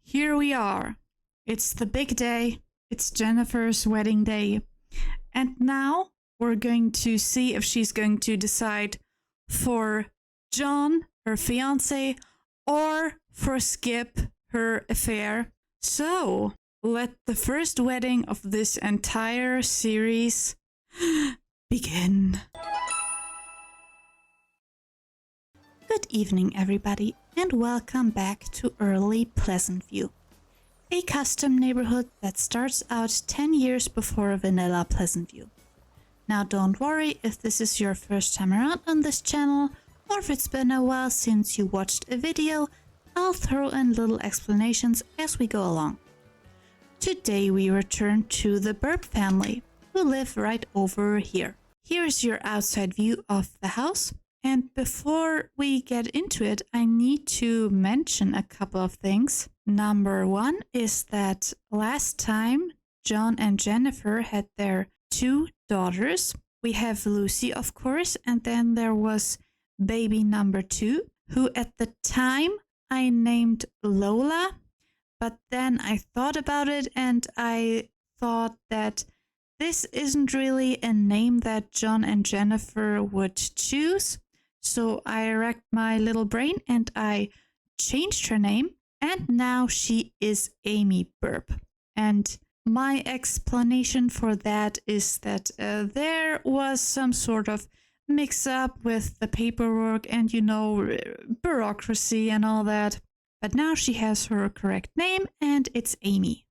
here we are. It's the big day. It's Jennifer's wedding day. And now we're going to see if she's going to decide for John, her fiance, or for Skip, her affair. So, let the first wedding of this entire series begin. Good evening, everybody, and welcome back to early Pleasantview, a custom neighborhood that starts out 10 years before vanilla Pleasantview. Now, don't worry if this is your first time around on this channel, or if it's been a while since you watched a video. I'll throw in little explanations as we go along. Today we return to the Burb family, who live right over here. Here's your outside view of the house. And before we get into it, I need to mention a couple of things. Number one is that last time John and Jennifer had their 2 daughters. We have Lucy, of course, and then there was baby number 2, who at the time I named Lola, but then I thought about it and I thought that this isn't really a name that John and Jennifer would choose. So I racked my little brain and I changed her name, and now she is Amy Burb. And my explanation for that is that there was some sort of mix-up with the paperwork and, you know, bureaucracy and all that. But now she has her correct name and it's Amy.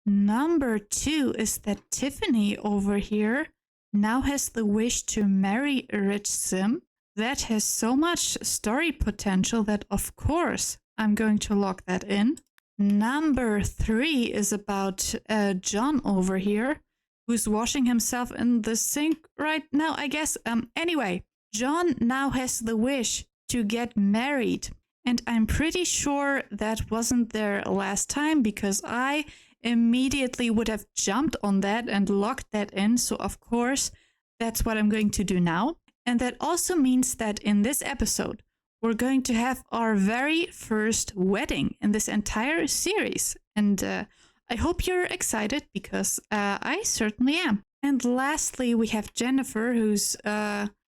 Number 2 is that Tiffany over here now has the wish to marry a rich sim. That has so much story potential that, of course, I'm going to lock that in. Number 3 is about John over here, who's washing himself in the sink right now, I guess. Anyway, John now has the wish to get married. And I'm pretty sure that wasn't there last time, because I immediately would have jumped on that and locked that in. So, of course, that's what I'm going to do now. And that also means that in this episode, we're going to have our very first wedding in this entire series. And I hope you're excited, because I certainly am. And lastly, we have Jennifer, who's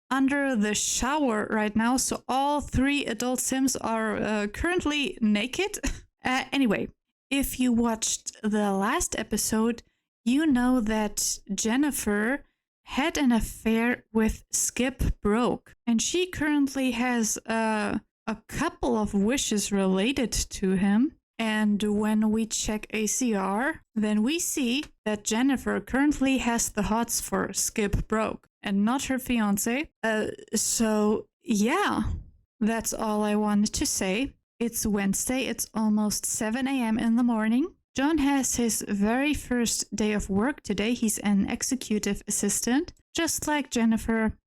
under the shower right now. So all 3 adult Sims are currently naked. Anyway, if you watched the last episode, you know that Jennifer had an affair with Skip Broke, and she currently has a couple of wishes related to him. And when we check ACR, then we see that Jennifer currently has the hots for Skip Broke and not her fiance. So yeah, that's all I wanted to say. It's Wednesday, it's almost 7 a.m. in the morning. John has his very first day of work today. He's an executive assistant, just like Jennifer.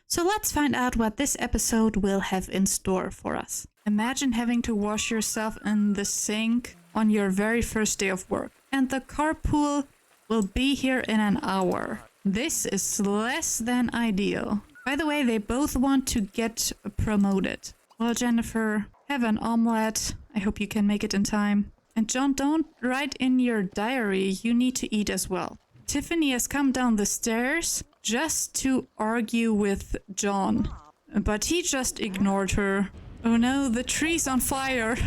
So let's find out what this episode will have in store for us. Imagine having to wash yourself in the sink on your very first day of work. And the carpool will be here in an hour. This is less than ideal. By the way, they both want to get promoted. Well, Jennifer, have an omelette. I hope you can make it in time. And John, don't write in your diary. You need to eat as well. Tiffany has come down the stairs just to argue with John, but he just ignored her. Oh no, the tree's on fire.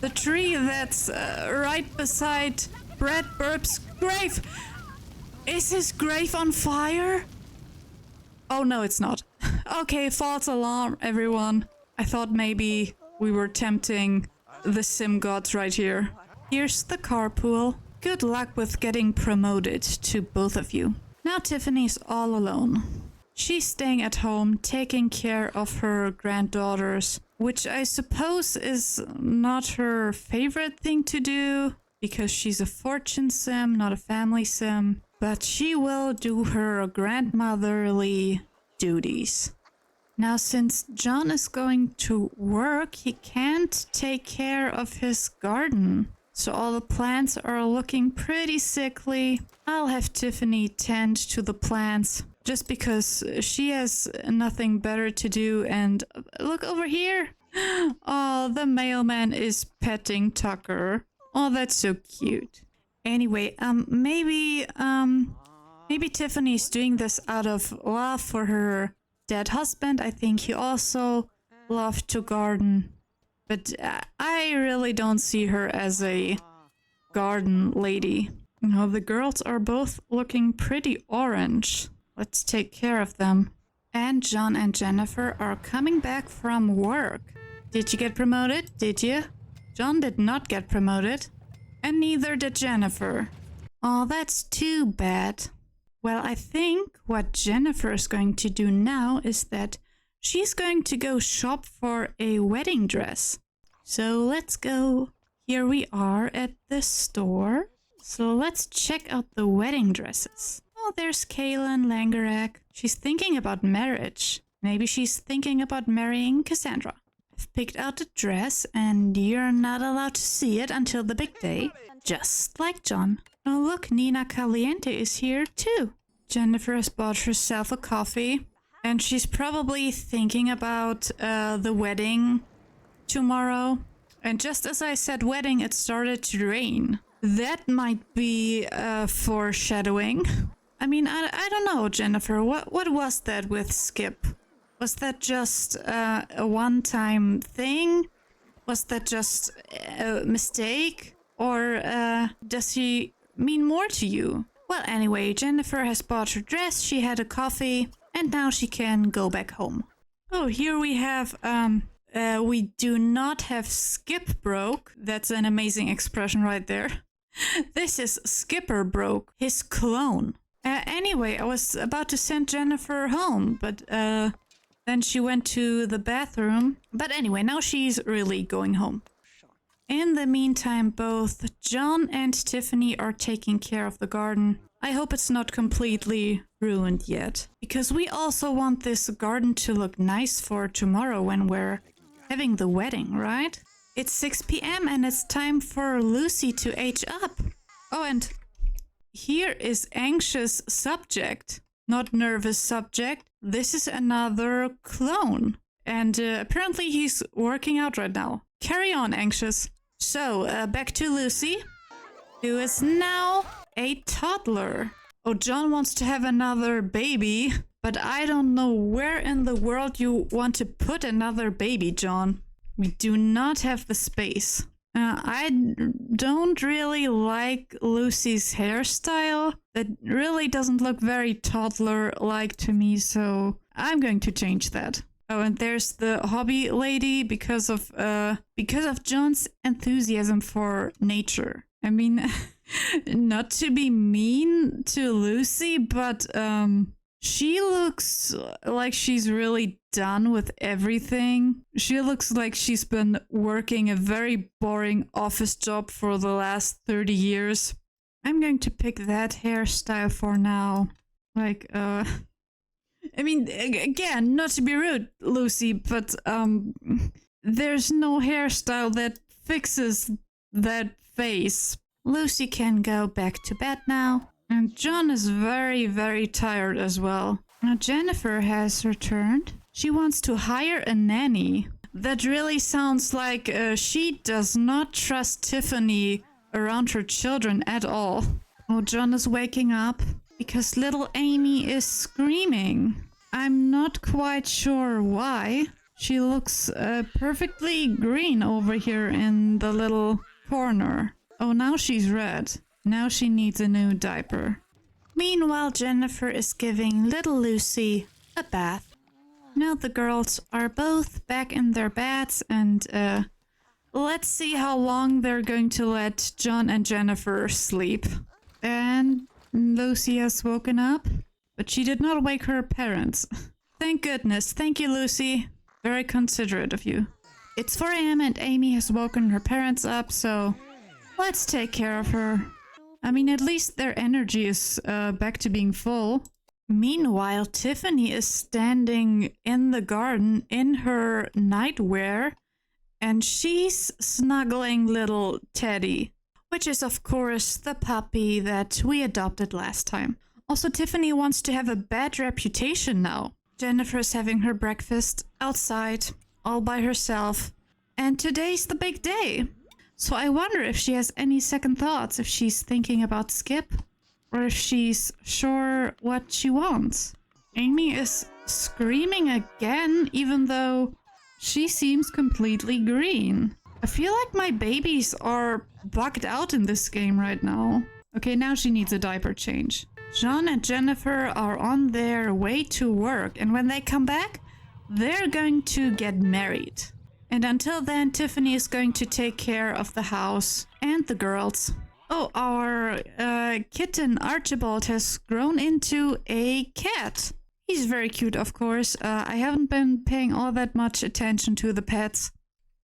The tree that's right beside Brad Burb's grave. Is his grave on fire? Oh no, it's not. Okay, false alarm, everyone. I thought maybe we were tempting the sim gods right here. Here's the carpool. Good luck with getting promoted to both of you. Now Tiffany's all alone. She's staying at home, taking care of her granddaughters, which I suppose is not her favorite thing to do, because she's a fortune sim, not a family sim. But she will do her grandmotherly duties. Now, since John is going to work, he can't take care of his garden. So all the plants are looking pretty sickly. I'll have Tiffany tend to the plants just because she has nothing better to do. And look over here. Oh, the mailman is petting Tucker. Oh, that's so cute. Anyway, maybe Tiffany's doing this out of love for her dead husband. I think he also loved to garden. But I really don't see her as a garden lady. You know, the girls are both looking pretty orange. Let's take care of them. And John and Jennifer are coming back from work. Did you get promoted? Did you? John did not get promoted. And neither did Jennifer. Oh, that's too bad. Well, I think what Jennifer is going to do now is that she's going to go shop for a wedding dress. So let's go. Here we are at the store. So let's check out the wedding dresses. Oh, there's Kaylin Langerak. She's thinking about marriage. Maybe she's thinking about marrying Cassandra. I've picked out a dress and you're not allowed to see it until the big day. Just like John. Oh look, Nina Caliente is here too. Jennifer has bought herself a coffee. And she's probably thinking about the wedding tomorrow. And just as I said wedding, it started to rain. That might be foreshadowing. I mean, I don't know, Jennifer. What was that with Skip? Was that just a one-time thing? Was that just a mistake? Or does he mean more to you? Well, anyway, Jennifer has bought her dress, she had a coffee, and now she can go back home. Oh, here we have, we do not have Skip broke. That's an amazing expression right there. This is Skipper broke, his clone. Anyway, I was about to send Jennifer home, but then she went to the bathroom. But anyway, now she's really going home. In the meantime, both John and Tiffany are taking care of the garden. I hope it's not completely ruined yet. Because we also want this garden to look nice for tomorrow when we're having the wedding, right? It's 6 p.m. and it's time for Lucy to age up. Oh, and here is anxious subject, not nervous subject. This is another clone. And apparently he's working out right now. Carry on, anxious. So, back to Lucy, who is now a toddler. Oh, John wants to have another baby, but I don't know where in the world you want to put another baby, John. We do not have the space. I don't really like Lucy's hairstyle. That really doesn't look very toddler-like to me, so I'm going to change that. Oh, and there's the hobby lady because of John's enthusiasm for nature. I mean, not to be mean to Lucy, but she looks like she's really done with everything. She looks like she's been working a very boring office job for the last 30 years. I'm going to pick that hairstyle for now. Like, I mean, again, not to be rude, Lucy, but there's no hairstyle that fixes that face. Lucy can go back to bed now. And John is very, very tired as well. Now Jennifer has returned. She wants to hire a nanny. That really sounds like she does not trust Tiffany around her children at all. Oh, John is waking up because little Amy is screaming. I'm not quite sure why. She looks perfectly green over here in the little corner. Oh, now she's red. Now she needs a new diaper. Meanwhile, Jennifer is giving little Lucy a bath. Now the girls are both back in their beds and let's see how long they're going to let John and Jennifer sleep. And Lucy has woken up, but she did not wake her parents. Thank goodness. Thank you, Lucy. Very considerate of you. It's 4 a.m. and Amy has woken her parents up, so let's take care of her. I mean, at least their energy is back to being full. Meanwhile, Tiffany is standing in the garden in her nightwear, and she's snuggling little Teddy, which is of course the puppy that we adopted last time. Also, Tiffany wants to have a bad reputation now. Jennifer's having her breakfast outside, all by herself, and today's the big day. So I wonder if she has any second thoughts, if she's thinking about Skip, or if she's sure what she wants. Amy is screaming again, even though she seems completely green. I feel like my babies are bugged out in this game right now. Okay, now she needs a diaper change. John and Jennifer are on their way to work, and when they come back, they're going to get married. And until then, Tiffany is going to take care of the house and the girls. Oh, our kitten Archibald has grown into a cat. He's very cute, of course. I haven't been paying all that much attention to the pets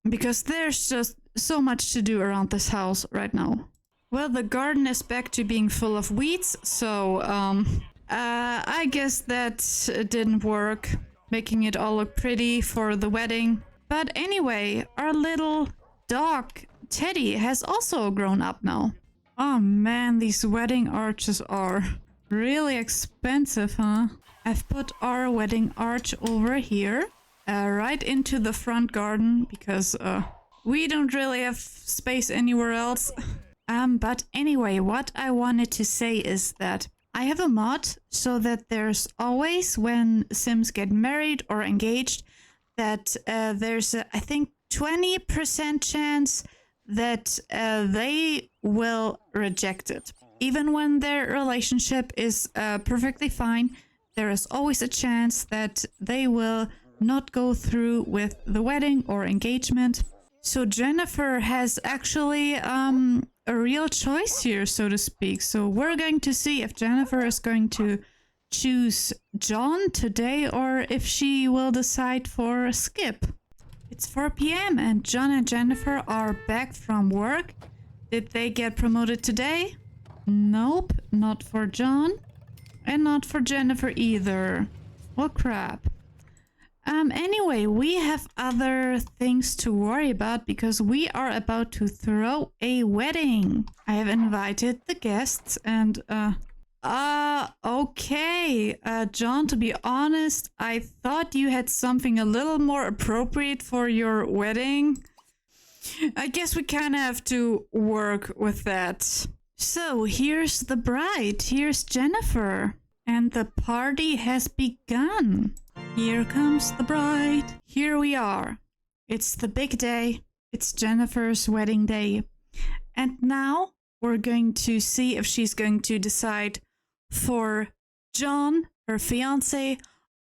because there's just so much to do around this house right now. Well, the garden is back to being full of weeds, so I guess that didn't work, making it all look pretty for the wedding. But anyway, our little dog, Teddy, has also grown up now. Oh man, these wedding arches are really expensive, huh? I've put our wedding arch over here, right into the front garden, because we don't really have space anywhere else. But anyway, what I wanted to say is that I have a mod so that there's always, when Sims get married or engaged, that there's a, I think, 20% chance that they will reject it. Even when their relationship is perfectly fine, there is always a chance that they will not go through with the wedding or engagement. So Jennifer has actually a real choice here, so to speak. So we're going to see if Jennifer is going to choose John today or if she will decide for Skip. It's 4 p.m. and John and Jennifer are back from work. Did they get promoted today? Nope, not for John. And not for Jennifer either. Well, crap. Anyway, we have other things to worry about because we are about to throw a wedding. I have invited the guests and, okay. John, to be honest, I thought you had something a little more appropriate for your wedding. I guess we kind of have to work with that. So, here's the bride. Here's Jennifer. And the party has begun. Here comes the bride. Here we are. It's the big day. It's Jennifer's wedding day. And now we're going to see if she's going to decide for John, her fiancé,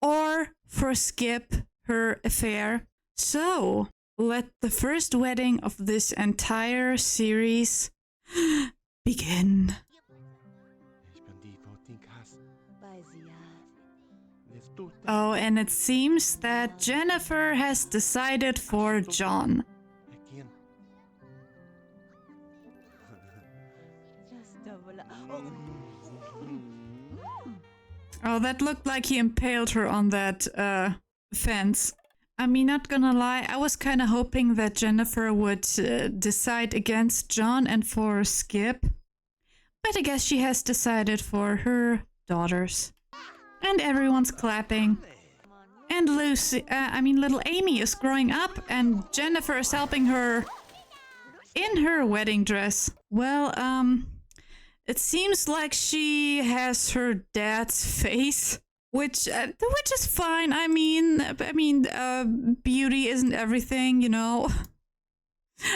or for Skip, her affair. So, let the first wedding of this entire series begin. Oh, and it seems that Jennifer has decided for John. Oh, that looked like he impaled her on that fence. I mean, not gonna lie, I was kind of hoping that Jennifer would decide against John and for Skip. But I guess she has decided for her daughters. And everyone's clapping. And little Amy is growing up and Jennifer is helping her in her wedding dress. Well, it seems like she has her dad's face, which is fine. I mean, beauty isn't everything, you know.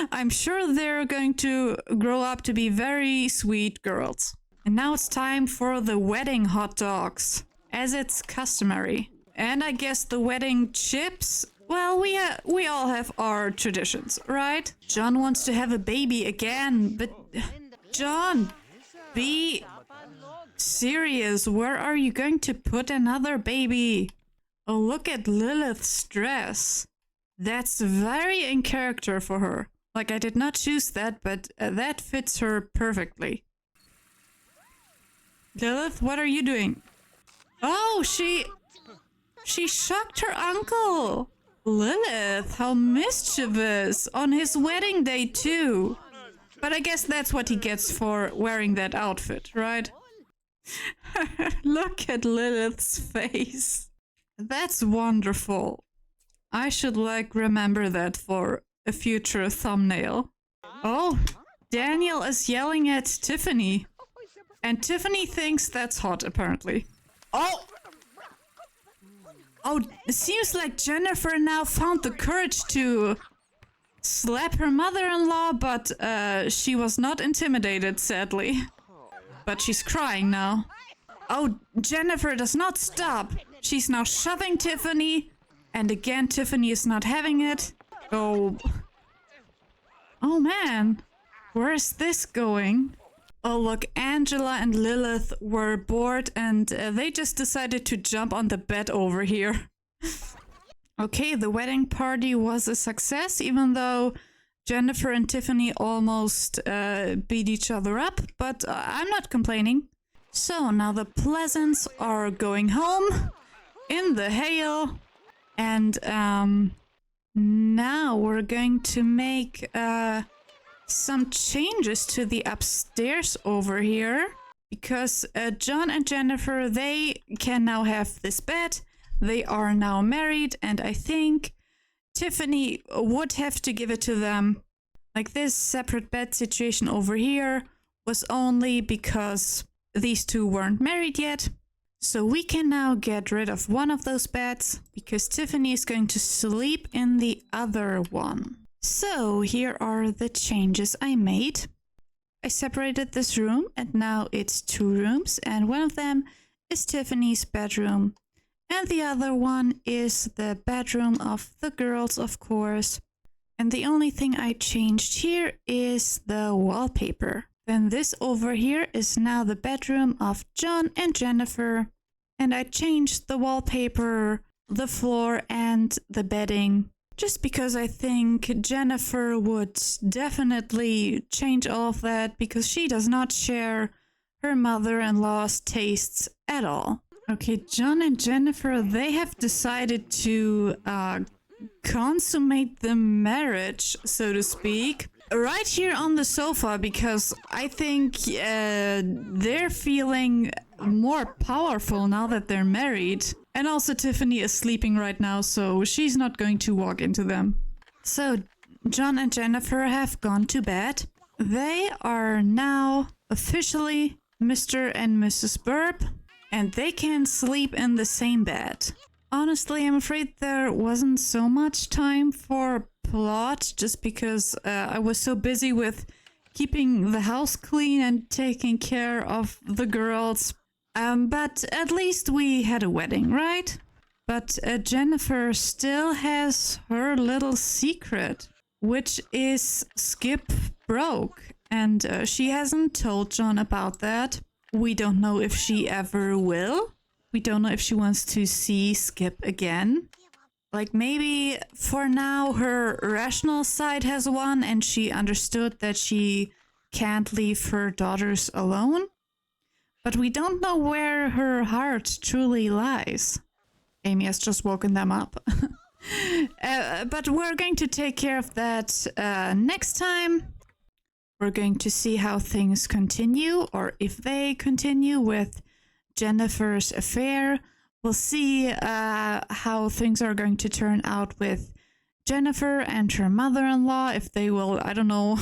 I'm sure they're going to grow up to be very sweet girls. And now it's time for the wedding hot dogs, as it's customary. And I guess the wedding chips? Well, we all have our traditions, right? John wants to have a baby again, but John, be serious. Where are you going to put another baby? Oh, look at Lilith's dress. That's very in character for her. Like, I did not choose that, but that fits her perfectly. Lilith, what are you doing? Oh, she shocked her uncle. Lilith, how mischievous. On his wedding day, too. But I guess that's what he gets for wearing that outfit, right? Look at Lilith's face. That's wonderful. I should, remember that for a future thumbnail. Oh, Daniel is yelling at Tiffany. And Tiffany thinks that's hot, apparently. Oh! Oh, it seems like Jennifer now found the courage to slap her mother-in-law, but she was not intimidated, sadly. But she's crying now. Oh, Jennifer does not stop. She's now shoving Tiffany. And again, Tiffany is not having it. Oh. Oh man. Where is this going? Oh look, Angela and Lilith were bored and they just decided to jump on the bed over here. Okay, the wedding party was a success, even though Jennifer and Tiffany almost beat each other up, but I'm not complaining. So now the Pleasants are going home in the hail, and now we're going to make some changes to the upstairs over here, because John and Jennifer, they can now have this bed. They are now married, and I think Tiffany would have to give it to them. Like, this separate bed situation over here was only because these two weren't married yet. So we can now get rid of one of those beds because Tiffany is going to sleep in the other one. So here are the changes I made. I separated this room and now it's 2 rooms, and one of them is Tiffany's bedroom and the other one is the bedroom of the girls, of course. And the only thing I changed here is the wallpaper. Then this over here is now the bedroom of John and Jennifer, and I changed the wallpaper, the floor and the bedding. Just because I think Jennifer would definitely change all of that because she does not share her mother-in-law's tastes at all. Okay, John and Jennifer, they have decided to consummate the marriage, so to speak, right here on the sofa, because I think they're feeling more powerful now that they're married. And also Tiffany is sleeping right now, so she's not going to walk into them. So John and Jennifer have gone to bed. They are now officially Mr. and Mrs. Burb, and they can sleep in the same bed. Honestly, I'm afraid there wasn't so much time for plot, just because I was so busy with keeping the house clean and taking care of the girls. But at least we had a wedding, right? But Jennifer still has her little secret, which is Skip broke. And she hasn't told John about that. We don't know if she ever will. We don't know if she wants to see Skip again. Like, maybe for now her rational side has won and she understood that she can't leave her daughters alone. But we don't know where her heart truly lies. Amy has just woken them up. But we're going to take care of that next time. We're going to see how things continue, or if they continue with Jennifer's affair. We'll see how things are going to turn out with Jennifer and her mother-in-law, if they will, I don't know,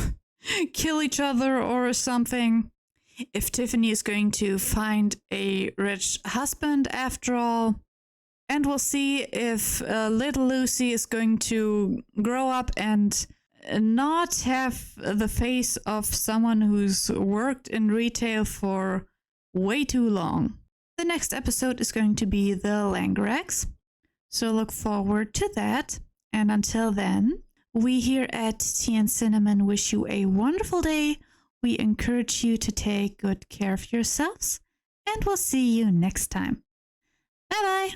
kill each other or something. If Tiffany is going to find a rich husband after all. And we'll see if little Lucy is going to grow up and not have the face of someone who's worked in retail for way too long. The next episode is going to be the Langrax, so look forward to that. And until then, we here at Tea and Cinnamon wish you a wonderful day. We encourage you to take good care of yourselves, and we'll see you next time. Bye bye!